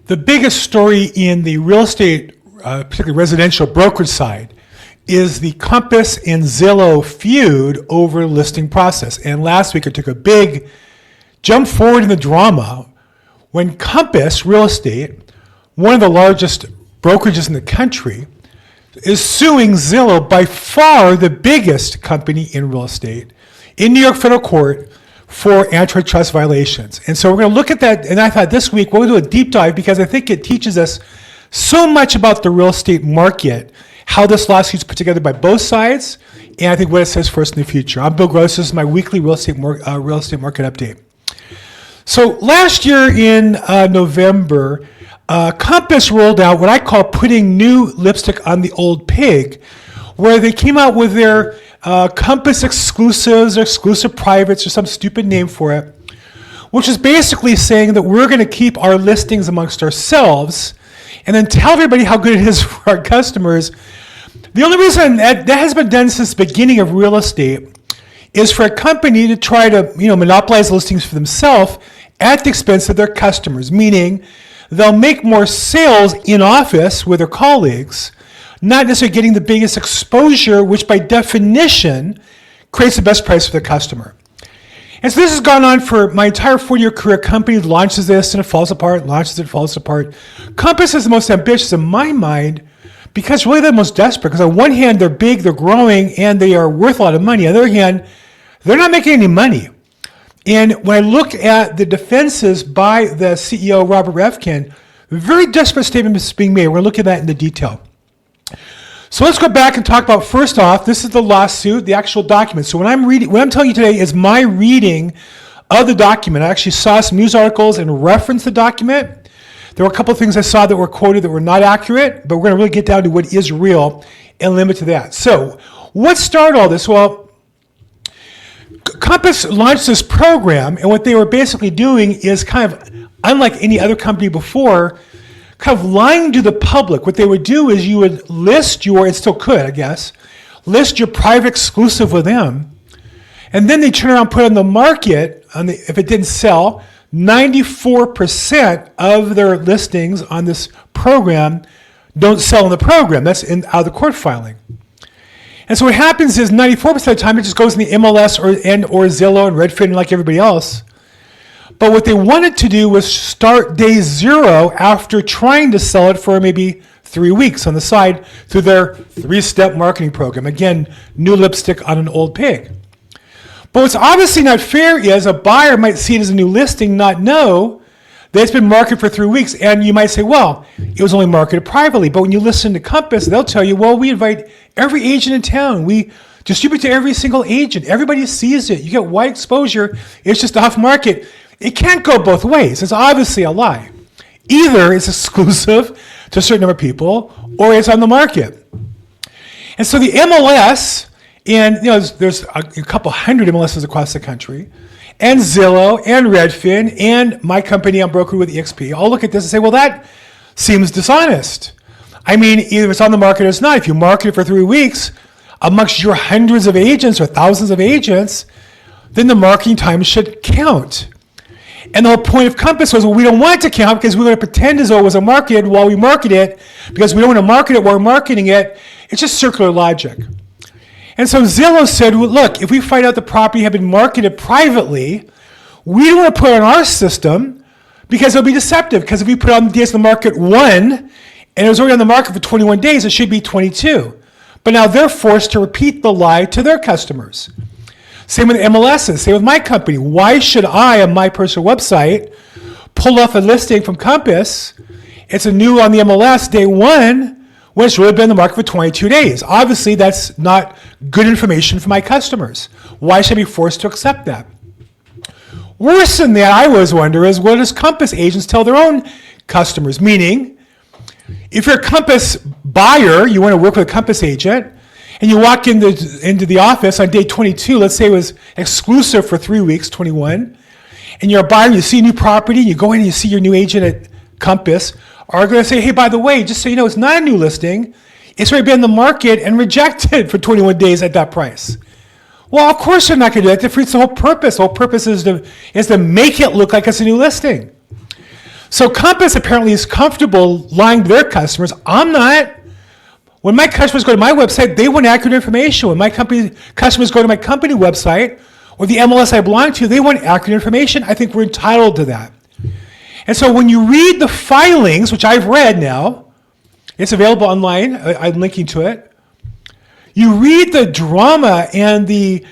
The biggest story in the real estate, particularly residential brokerage side, is the Compass and Zillow feud over listing process. And last week I took a big jump forward in the drama when Compass Real Estate, one of the largest brokerages in the country, is suing Zillow, by far the biggest company in real estate, in New York federal court for antitrust violations. And so we're going to look at that, and I thought this week we'll do a deep dive because I think it teaches us so much about the real estate market, how this lawsuit's put together by both sides, and I think what it says for us in the future. I'm Bill Gross. This is my weekly real estate market update. So last year in November, Compass rolled out what I call putting new lipstick on the old pig, where they came out with their Compass exclusives or exclusive privates or some stupid name for it, which is basically saying that we're going to keep our listings amongst ourselves and then tell everybody how good it is for our customers. The only reason that has been done since the beginning of real estate is for a company to try to monopolize listings for themselves at the expense of their customers, meaning they'll make more sales in office with their colleagues, not necessarily getting the biggest exposure, which by definition creates the best price for the customer. And so this has gone on for my entire 40-year career. Company launches this and it falls apart, launches it, falls apart. Compass is the most ambitious in my mind because really they're the most desperate, because on one hand, they're big, they're growing, and they are worth a lot of money. On the other hand, they're not making any money. And when I look at the defenses by the CEO, Robert Reffkin, very desperate statement is being made. We're going to look at that in the detail. So let's go back and talk about, first off, this is the lawsuit, the actual document. So what I'm telling you today is my reading of the document. I actually saw some news articles and referenced the document. There were a couple of things I saw that were quoted that were not accurate, but we're going to really get down to what is real and limit to that. So what started all this? Well, Compass launched this program, and what they were basically doing is kind of, unlike any other company before, kind of lying to the public. What they would do is you would list and still could, I guess, list your private exclusive with them, and then they turn around and put on the market, if it didn't sell, 94% of their listings on this program don't sell in the program. That's out of the court filing. And so what happens is 94% of the time it just goes in the MLS or Zillow and Redfin like everybody else. But what they wanted to do was start day zero after trying to sell it for maybe 3 weeks on the side through their 3-step marketing program. Again, new lipstick on an old pig. But what's obviously not fair is a buyer might see it as a new listing, not know that it's been marketed for 3 weeks. And you might say, well, it was only marketed privately. But when you listen to Compass, they'll tell you, well, we invite every agent in town. We distribute to every single agent. Everybody sees it. You get wide exposure. It's just off market. It can't go both ways. It's obviously a lie. Either it's exclusive to a certain number of people, or it's on the market. And so the MLS, and there's a couple hundred MLSs across the country, and Zillow, and Redfin, and my company I'm brokered with EXP, all look at this and say, well, that seems dishonest. I mean, either it's on the market or it's not. If you market it for 3 weeks amongst your hundreds of agents or thousands of agents, then the marketing time should count. And the whole point of Compass was, well, we don't want it to count because we're going to pretend as though it was marketed while we market it, because we don't want to market it while we're marketing it. It's just circular logic. And so Zillow said, well, look, if we find out the property had been marketed privately, we don't want to put it on our system because it'll be deceptive. Because if we put it on the days of the market 1 and it was already on the market for 21 days, it should be 22. But now they're forced to repeat the lie to their customers. Same with MLSs, same with my company. Why should I, on my personal website, pull off a listing from Compass? It's a new on the MLS day 1 when it's really been in the market for 22 days. Obviously, that's not good information for my customers. Why should I be forced to accept that? Worse than that, I always wonder, is what does Compass agents tell their own customers? Meaning, if you're a Compass buyer, you want to work with a Compass agent, and you walk into the office on day 22, let's say it was exclusive for 3 weeks, 21, and you're a buyer, you see a new property, you go in and you see your new agent at Compass, are going to say, hey, by the way, just so you know, it's not a new listing. It's already been in the market and rejected for 21 days at that price. Well, of course they're not going to do that. That defeats the whole purpose. The whole purpose is to make it look like it's a new listing. So Compass apparently is comfortable lying to their customers. I'm not. When my customers go to my website, they want accurate information. When my customers go to my company website or the MLS I belong to, they want accurate information. I think we're entitled to that. And so when you read the filings, which I've read now, it's available online, I'm linking to it. You read the drama and the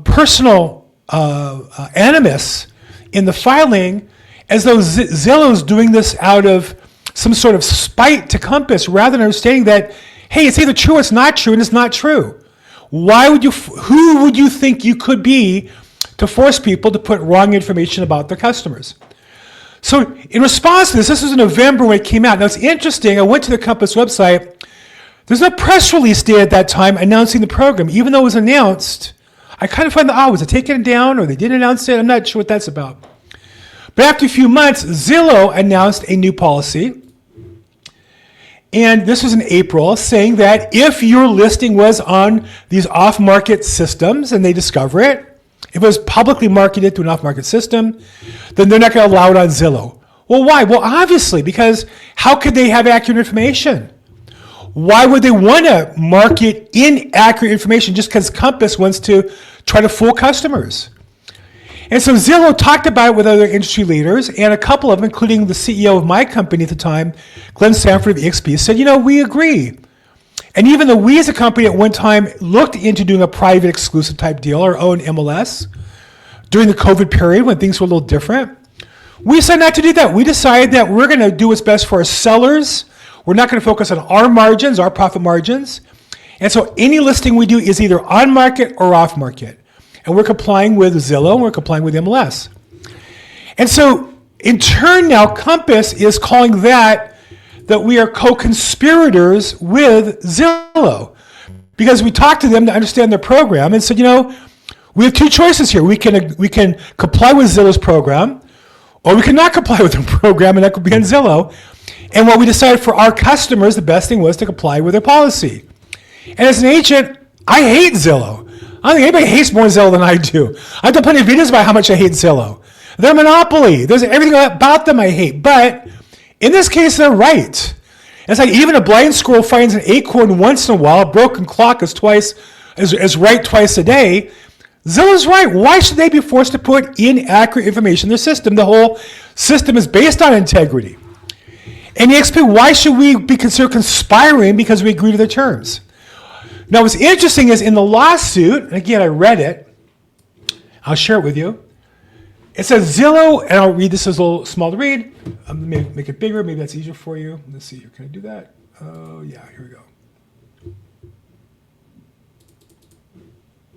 personal animus in the filing as though Zillow's doing this out of some sort of spite to Compass rather than understanding that, hey, it's either true or it's not true, and it's not true. Who would you think you could be to force people to put wrong information about their customers? So in response to this was in November when it came out. Now it's interesting, I went to the Compass website. There's no press release day at that time announcing the program. Even though it was announced, I kind of find was it taken down or they didn't announce it? I'm not sure what that's about. But after a few months, Zillow announced a new policy. And this was in April, saying that if your listing was on these off-market systems and they discover it, if it was publicly marketed to an off-market system, then they're not going to allow it on Zillow. Well, why? Well, obviously, because how could they have accurate information? Why would they want to market inaccurate information just because Compass wants to try to fool customers? And so Zillow talked about it with other industry leaders, and a couple of them, including the CEO of my company at the time, Glenn Sanford of EXP, said, we agree. And even though we as a company at one time looked into doing a private exclusive type deal, our own MLS, during the COVID period when things were a little different, we decided not to do that. We decided that we're going to do what's best for our sellers. We're not going to focus on our margins, our profit margins. And so any listing we do is either on market or off market. And we're complying with Zillow, and we're complying with MLS. And so in turn now, Compass is calling that we are co-conspirators with Zillow. Because we talked to them to understand their program and said, we have two choices here. We can comply with Zillow's program, or we cannot comply with their program, and that could be on Zillow. And what we decided for our customers, the best thing was to comply with their policy. And as an agent, I hate Zillow. I don't think anybody hates more Zillow than I do. I've done plenty of videos about how much I hate Zillow. They're a monopoly. There's everything about them I hate. But in this case, they're right. It's like even a blind squirrel finds an acorn once in a while. A broken clock is right twice a day. Zillow's right. Why should they be forced to put inaccurate information in their system? The whole system is based on integrity. And EXP, why should we be considered conspiring because we agree to their terms? Now, what's interesting is in the lawsuit, and again, I read it. I'll share it with you. It says Zillow, and I'll read this as a little small to read. Make it bigger. Maybe that's easier for you. Let's see here. Can I do that? Oh, yeah. Here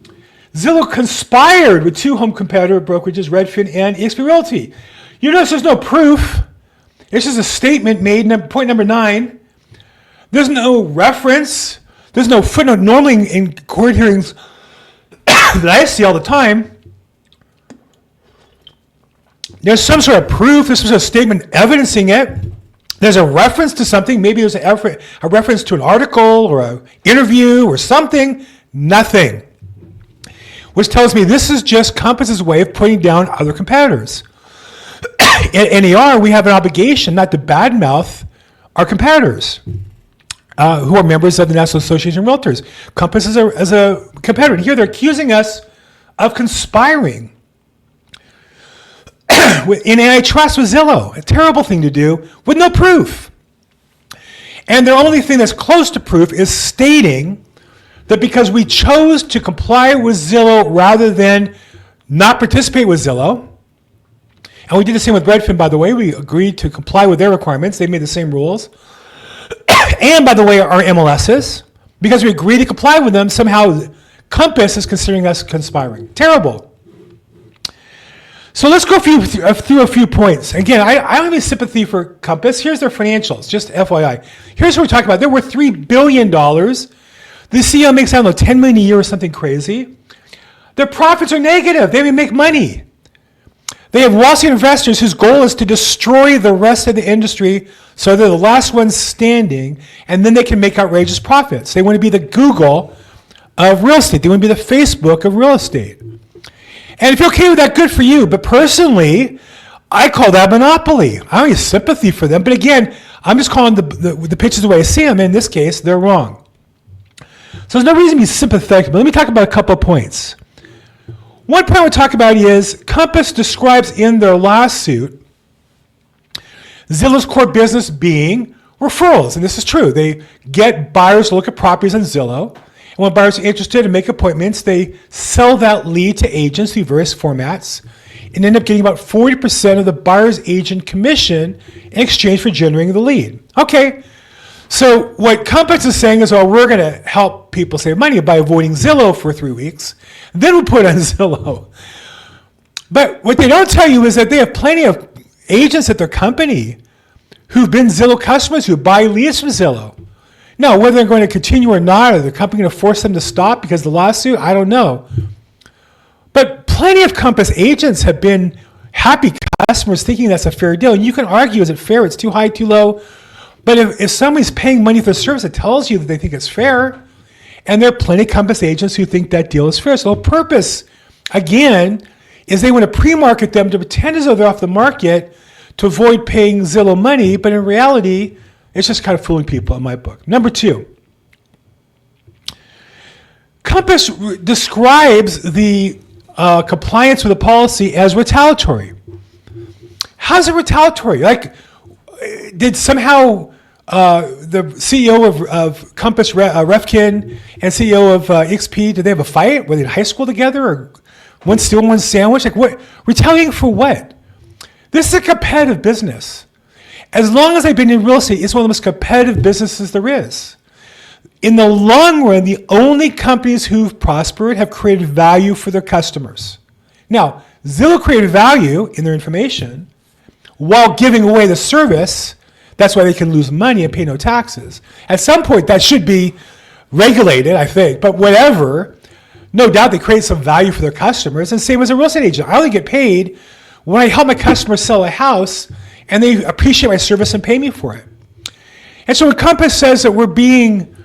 we go. Zillow conspired with two home competitor brokerages, Redfin and EXP Realty. You notice there's no proof. It's just a statement made. Point number 9. There's no reference. There's no footnote. Normally in court hearings that I see all the time, there's some sort of proof. There's some sort of statement evidencing it. There's a reference to something. Maybe there's a reference to an article or an interview or something. Nothing. Which tells me this is just Compass's way of putting down other competitors. At NAR, we have an obligation not to badmouth our competitors. Who are members of the National Association of Realtors. Compass is a competitor. And here they're accusing us of conspiring in antitrust with Zillow. A terrible thing to do with no proof. And their only thing that's close to proof is stating that because we chose to comply with Zillow rather than not participate with Zillow, and we did the same with Redfin, by the way. We agreed to comply with their requirements. They made the same rules. And by the way, our MLSs, because we agree to comply with them, somehow Compass is considering us conspiring. Terrible. So let's go through a few points. Again, I don't have any sympathy for Compass. Here's their financials, just FYI. Here's what we're talking about. They're worth $3 billion. The CEO makes, I don't know, $10 million a year or something crazy. Their profits are negative. They don't even make money. They have Wall Street investors whose goal is to destroy the rest of the industry so they're the last ones standing, and then they can make outrageous profits. They want to be the Google of real estate. They want to be the Facebook of real estate. And if you're okay with that, good for you. But personally, I call that monopoly. I don't have sympathy for them. But again, I'm just calling the pitches the way I see them. In this case, they're wrong. So there's no reason to be sympathetic. But let me talk about a couple of points. One point I want to talk about is Compass describes in their lawsuit Zillow's core business being referrals. And this is true. They get buyers to look at properties on Zillow. And when buyers are interested and make appointments, they sell that lead to agents through various formats and end up getting about 40% of the buyer's agent commission in exchange for generating the lead. Okay, so what Compass is saying is, well, we're going to help people save money by avoiding Zillow for 3 weeks. Then we'll put on Zillow. But what they don't tell you is that they have plenty of agents at their company who've been Zillow customers who buy leads from Zillow. Now, whether they're going to continue or not, or the company going to force them to stop because of the lawsuit, I don't know. But plenty of Compass agents have been happy customers thinking that's a fair deal. And you can argue, is it fair? It's too high, too low. But if somebody's paying money for the service, it tells you that they think it's fair. And there are plenty of Compass agents who think that deal is fair. So the purpose, again, is they want to pre-market them to pretend as though they're off the market to avoid paying Zillow money. But in reality, it's just kind of fooling people in my book. Number two, Compass describes the compliance with the policy as retaliatory. How's it retaliatory? Like, did somehow the CEO of Compass, Refkin, and CEO of XP, did they have a fight? Were they in high school together, or one steal, one sandwich? Like, what? Retaliating for what? This is a competitive business. As long as I've been in real estate, it's one of the most competitive businesses there is. In the long run, the only companies who've prospered have created value for their customers. Now, Zillow created value in their information while giving away the service. That's why they can lose money and pay no taxes. At some point, that should be regulated, I think, but whatever. No doubt they create some value for their customers, and same as a real estate agent. I only get paid when I help my customers sell a house and they appreciate my service and pay me for it. And so when Compass says that we're being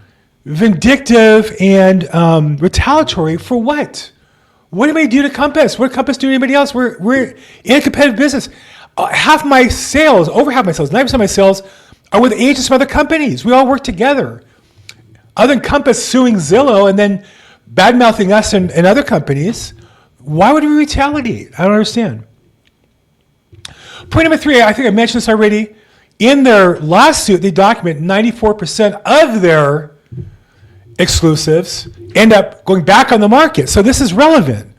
vindictive and retaliatory, for what? What do we do to Compass? What did Compass do to anybody else? We're in a competitive business. Half my sales, over half my sales, 90% of my sales are with agents from other companies. We all work together. Other than Compass suing Zillow and then bad-mouthing us and other companies, why would we retaliate? I don't understand. Point number three, I think I mentioned this already. In their lawsuit, they document 94% of their exclusives end up going back on the market. So this is relevant.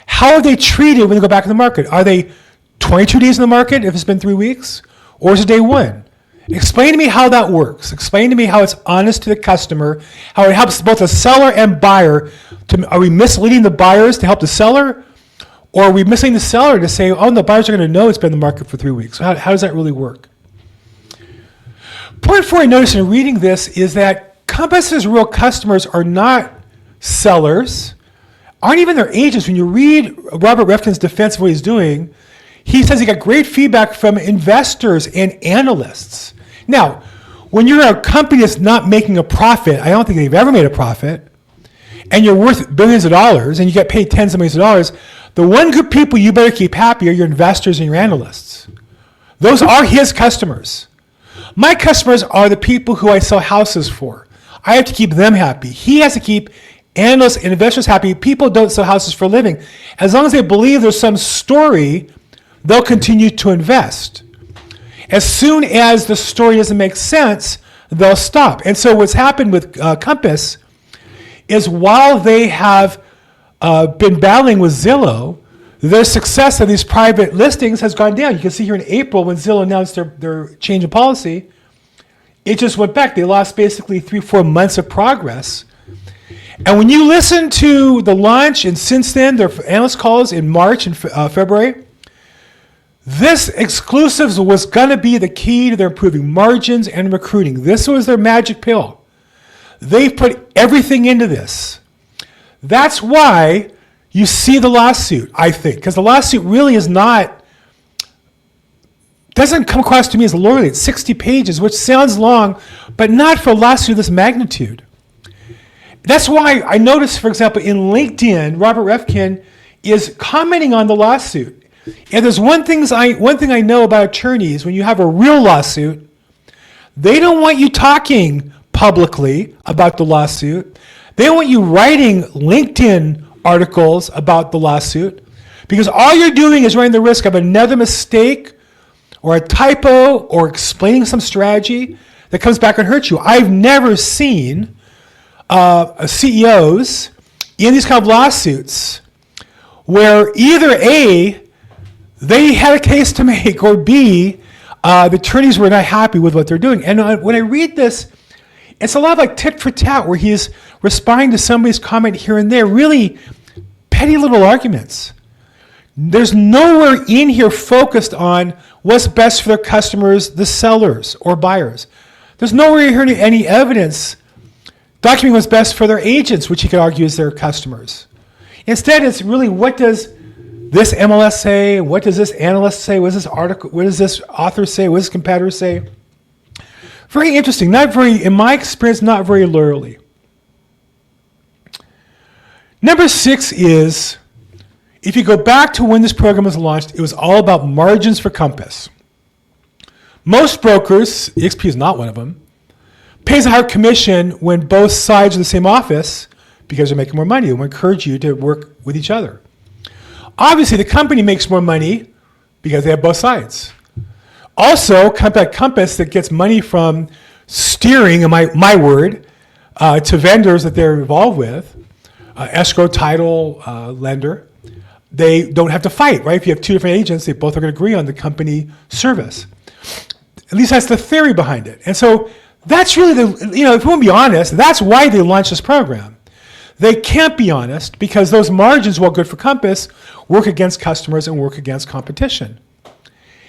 How are they treated when they go back on the market? Are they 22 days in the market if it's been 3 weeks? Or is it day one? Explain to me how that works. Explain to me how it's honest to the customer, how it helps both the seller and buyer. Are we misleading the buyers to help the seller? Or are we misleading the seller to say, oh, the buyers are going to know it's been in the market for 3 weeks? How does that really work? Point four I noticed in reading this is that Compass's real customers are not sellers, aren't even their agents. When you read Robert Refkin's defense of what he's doing, he says he got great feedback from investors and analysts. Now, when you're a company that's not making a profit, I don't think they've ever made a profit, and you're worth billions of dollars and you get paid tens of millions of dollars, the one group of people you better keep happy are your investors and your analysts. Those are his customers. My customers are the people who I sell houses for. I have to keep them happy. He has to keep analysts and investors happy. People don't sell houses for a living. As long as they believe there's some story, they'll continue to invest. As soon as the story doesn't make sense, they'll stop. And so what's happened with Compass is while they have been battling with Zillow, their success of these private listings has gone down. You can see here in April when Zillow announced their change of policy, it just went back. They lost basically 3-4 months of progress. And when you listen to the launch, and since then, their analyst calls in March and February, this exclusives was going to be the key to their improving margins and recruiting. This was their magic pill. They put everything into this. That's why you see the lawsuit, I think, because the lawsuit really doesn't come across to me as lawyerly. It's 60 pages, which sounds long, but not for a lawsuit of this magnitude. That's why I noticed, for example, in LinkedIn, Robert Refkin is commenting on the lawsuit. And there's one thing I know about attorneys: when you have a real lawsuit, they don't want you talking publicly about the lawsuit. They don't want you writing LinkedIn articles about the lawsuit, because all you're doing is running the risk of another mistake or a typo or explaining some strategy that comes back and hurts you. I've never seen CEOs in these kind of lawsuits where either A, they had a case to make, or B, the attorneys were not happy with what they're doing. And when I read this, it's a lot like tit for tat, where he's responding to somebody's comment here and there, really petty little arguments. There's nowhere in here focused on what's best for their customers, the sellers or buyers. There's nowhere here any evidence documenting what's best for their agents, which you could argue is their customers. Instead, it's really, what does this MLS say? What does this analyst say? What does this article? What does this author say? What does this competitor say? Very interesting. Not very, in my experience, not very lawyerly. Number 6 is, if you go back to when this program was launched, it was all about margins for Compass. Most brokers, EXP is not one of them, pays a higher commission when both sides are in the same office because they're making more money and we encourage you to work with each other. Obviously, the company makes more money because they have both sides. Also, a company like Compass that gets money from steering, in my word, to vendors that they're involved with, escrow, title, lender, they don't have to fight, right? If you have two different agents, they both are going to agree on the company service. At least that's the theory behind it. And so that's really if we want to be honest, that's why they launched this program. They can't be honest because those margins, while good for Compass, work against customers and work against competition.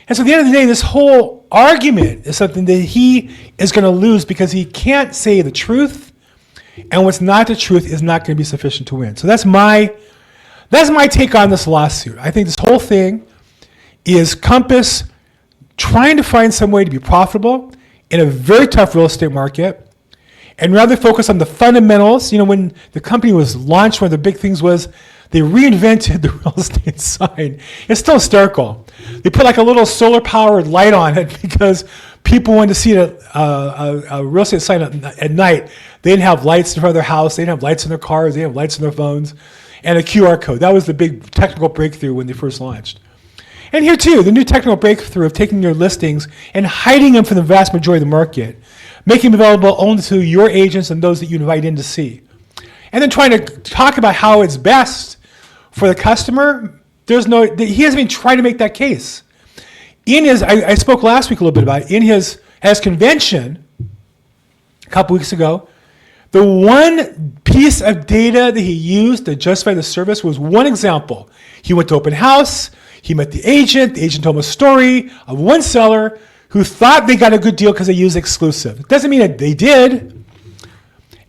And so at the end of the day, this whole argument is something that he is going to lose because he can't say the truth, and what's not the truth is not going to be sufficient to win. So that's my take on this lawsuit. I think this whole thing is Compass trying to find some way to be profitable in a very tough real estate market, and rather focus on the fundamentals. When the company was launched, one of the big things was they reinvented the real estate sign. It's still hysterical. They put like a little solar-powered light on it because people wanted to see a real estate sign at night. They didn't have lights in front of their house. They didn't have lights in their cars. They didn't have lights in their phones. And a QR code. That was the big technical breakthrough when they first launched. And here too, the new technical breakthrough of taking your listings and hiding them from the vast majority of the market, making them available only to your agents and those that you invite in to see. And then trying to talk about how it's best for the customer. He hasn't even tried to make that case. I spoke last week a little bit about it. At his convention a couple weeks ago, the one piece of data that he used to justify the service was one example. He went to open house, he met the agent told him a story of one seller who thought they got a good deal because they used exclusive. It doesn't mean that they did.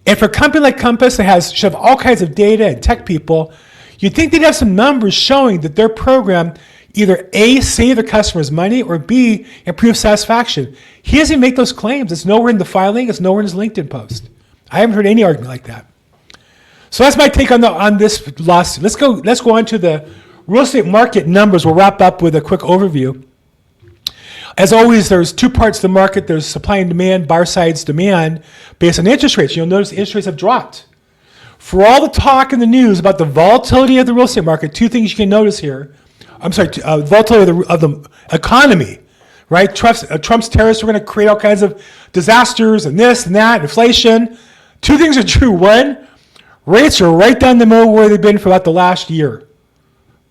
And for a company like Compass that should have all kinds of data and tech people, you'd think they'd have some numbers showing that their program either A, save the customers money, or B, improve satisfaction. He doesn't even make those claims. It's nowhere in the filing. It's nowhere in his LinkedIn post. I haven't heard any argument like that. So that's my take on this lawsuit. Let's go on to the real estate market numbers. We'll wrap up with a quick overview. As always, there's two parts to the market. There's supply and demand, buyer side's demand based on interest rates. You'll notice interest rates have dropped. For all the talk in the news about the volatility of the real estate market, two things you can notice here. Volatility of the economy, right? Trump's tariffs are going to create all kinds of disasters and this and that, inflation. Two things are true. One, rates are right down the middle where they've been for about the last year.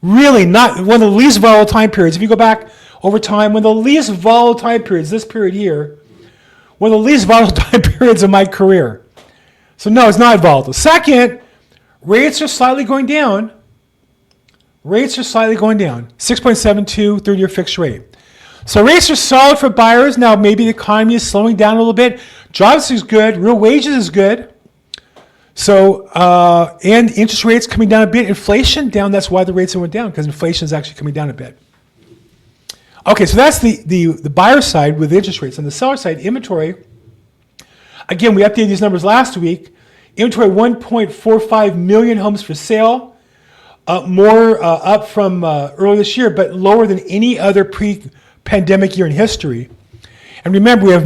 Really not one of the least volatile time periods. If you go back over time, one of the least volatile time periods, this period here, one of the least volatile time periods of my career. So no, it's not volatile. Second, rates are slightly going down. 6.72 30-year fixed rate. So rates are solid for buyers. Now maybe the economy is slowing down a little bit. Jobs is good. Real wages is good. So, and interest rates coming down a bit. Inflation down. That's why the rates went down, because inflation is actually coming down a bit. Okay, so that's the buyer side with interest rates. On the seller side, inventory. Again, we updated these numbers last week. Inventory 1.45 million homes for sale. more up from earlier this year, but lower than any other pre-pandemic year in history. And remember, we have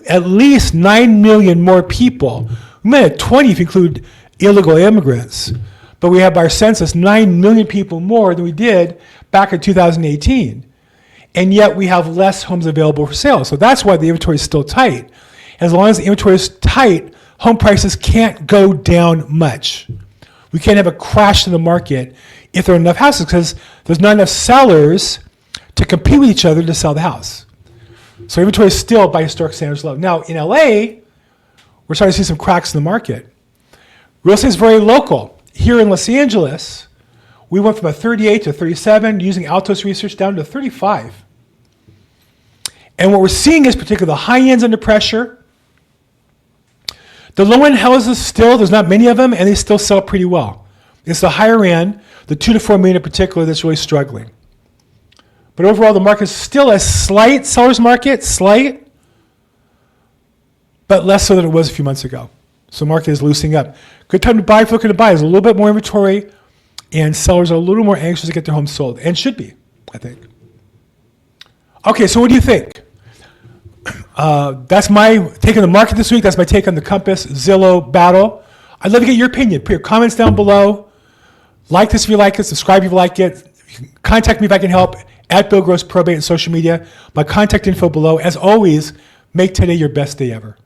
at least 9 million more people. We might have 20 if you include illegal immigrants, but we have by our census 9 million people more than we did back in 2018. And yet we have less homes available for sale. So that's why the inventory is still tight. As long as the inventory is tight, home prices can't go down much. We can't have a crash in the market if there are enough houses because there's not enough sellers to compete with each other to sell the house. So inventory is still by historic standards low. Now in LA, we're starting to see some cracks in the market. Real estate is very local. Here in Los Angeles, we went from a 38 to 37, using Altos research, down to 35. And what we're seeing is particularly the high end's under pressure. The low end houses still, there's not many of them, and they still sell pretty well. It's the higher end, the 2 to 4 million in particular, that's really struggling. But overall, the market is still a slight seller's market, slight, but less so than it was a few months ago. So the market is loosening up. Good time to buy if you're looking to buy. There's a little bit more inventory, and sellers are a little more anxious to get their homes sold, and should be, I think. Okay, so what do you think? That's my take on the market this week. That's my take on the Compass Zillow battle. I'd love to get your opinion. Put your comments down below. Like this if you like it. Subscribe if you like it. Contact me if I can help. At Bill Gross Probate on social media. My contact info below. As always, make today your best day ever.